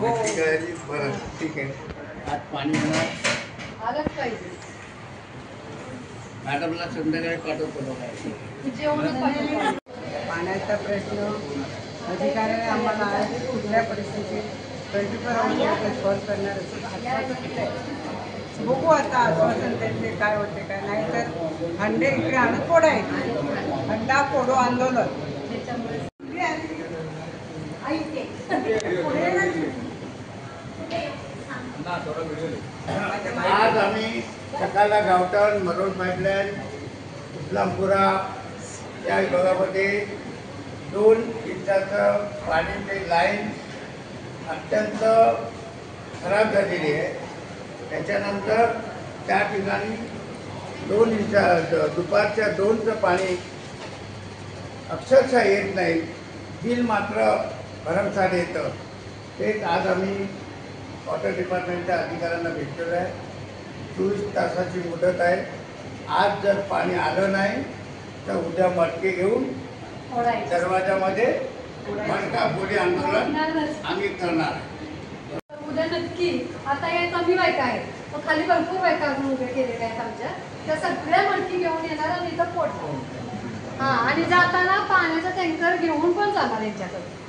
बरं ठीक आहे. आज पाणी येणार आलंच पाहिजे. मॅडमला संध्याकाळी पाठवतो बघा. पाण्याचा प्रश्न अधिकाऱ्याने आम्हाला कुठल्या परिस्थितीत 24 आवर्स सॉल्व करणार असं आश्वासन दिलं. बघू आता आश्वासन त्यांचे काय होते काय नाही तर हंडे इकडे आणत फोडायचे. हंडा फोडो आंदोलन. आज आम्ही सकाळला गावठाण मरोड पाईपलाईन इस्लामपुरा या विभागामध्ये 2 इंचाचं पाण्याची लाईन अत्यंत खराब झालेली आहे. त्याच्यानंतर त्या ठिकाणी 2 इंचा दुपारच्या 2चं पाणी अक्षरशः येत नाही. बिल मात्र भरमसाठ येतं. तेच आज आम्ही वॉटर डिपार्टमेंटच्या अधिकाऱ्यांना भेटलेलं आहे. 24 तासाची मुदत आहे. आज जर पाणी आलं नाही तर उद्या मटके घेऊन दरवाजामध्ये मटका फोडी आंदोलन आम्ही करणार. उद्या नक्की आता या कमी बायका आहेत, मग खाली भरपूर बायका अजून उभे केलेल्या आहेत आमच्या. त्या सगळ्या मटकी घेऊन येणार आणि इथं पोटणार. हां, आणि जाताना पाण्याचा टँकर घेऊन पण जाणार यांच्याकडे.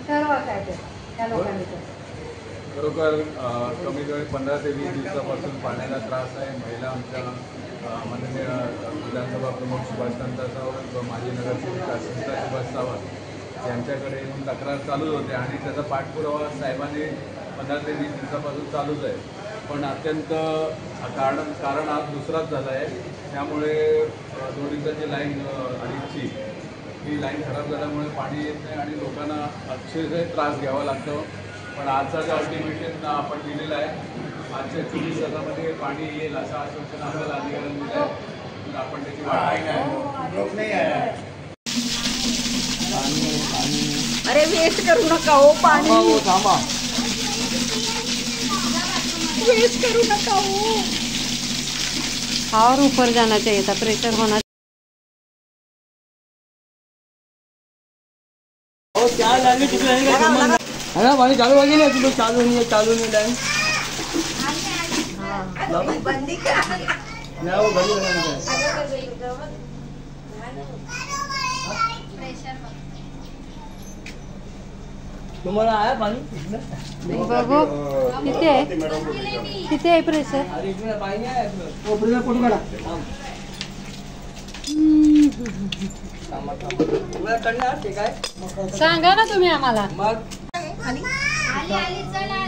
ठरवा काय ते त्या लोकांनी. खरोखर कमीत कमी 15 ते 20 दिवसापासून पाण्याचा त्रास आहे. महिला आमच्या माननीय विधानसभा प्रमुख सुभाषकांत सावंत व माजी नगरसेविका स्मिता सुभाष सावंत यांच्याकडे येऊन तक्रार चालूच होते आणि त्याचा पाठपुरावा साहेबांनी 15 ते 20 दिवसापासून चालूच आहे. पण अत्यंत कारण आज दुसराच झाला आहे. त्यामुळे 2 इंचाची लाईन अडीचची ही लाईन खराब झाल्यामुळे पाणी येत नाही आणि लोकांना अतिशय त्रास घ्यावा लागतो. पण आजचा जो अल्टिमेटम आपण दिलेला आहे, आजच्या 24 तासामध्ये पाणी येईल असं आश्वासन आपल्याला अधिकाऱ्यांनी दिलं आहे. आपण त्याची वाट नाही आहे. अरे वेस्ट करू नका हो पाणी. वेस्ट करू नका हो. और ऊपर जाना चाहिए था, प्रेशर होना. अरे पानी चालू लगे ना, तुम चालू नहीं लाइन बंदी करा ना, वो बंदी लगाना तुम्हारा आया पानी बघू किती आहे, किती आहे प्रेशर. अरे इसमें पानी नहीं आया. वो प्रेशर फोटो काढा. सांगा ना तुम्ही आम्हाला. मग आली आली चला.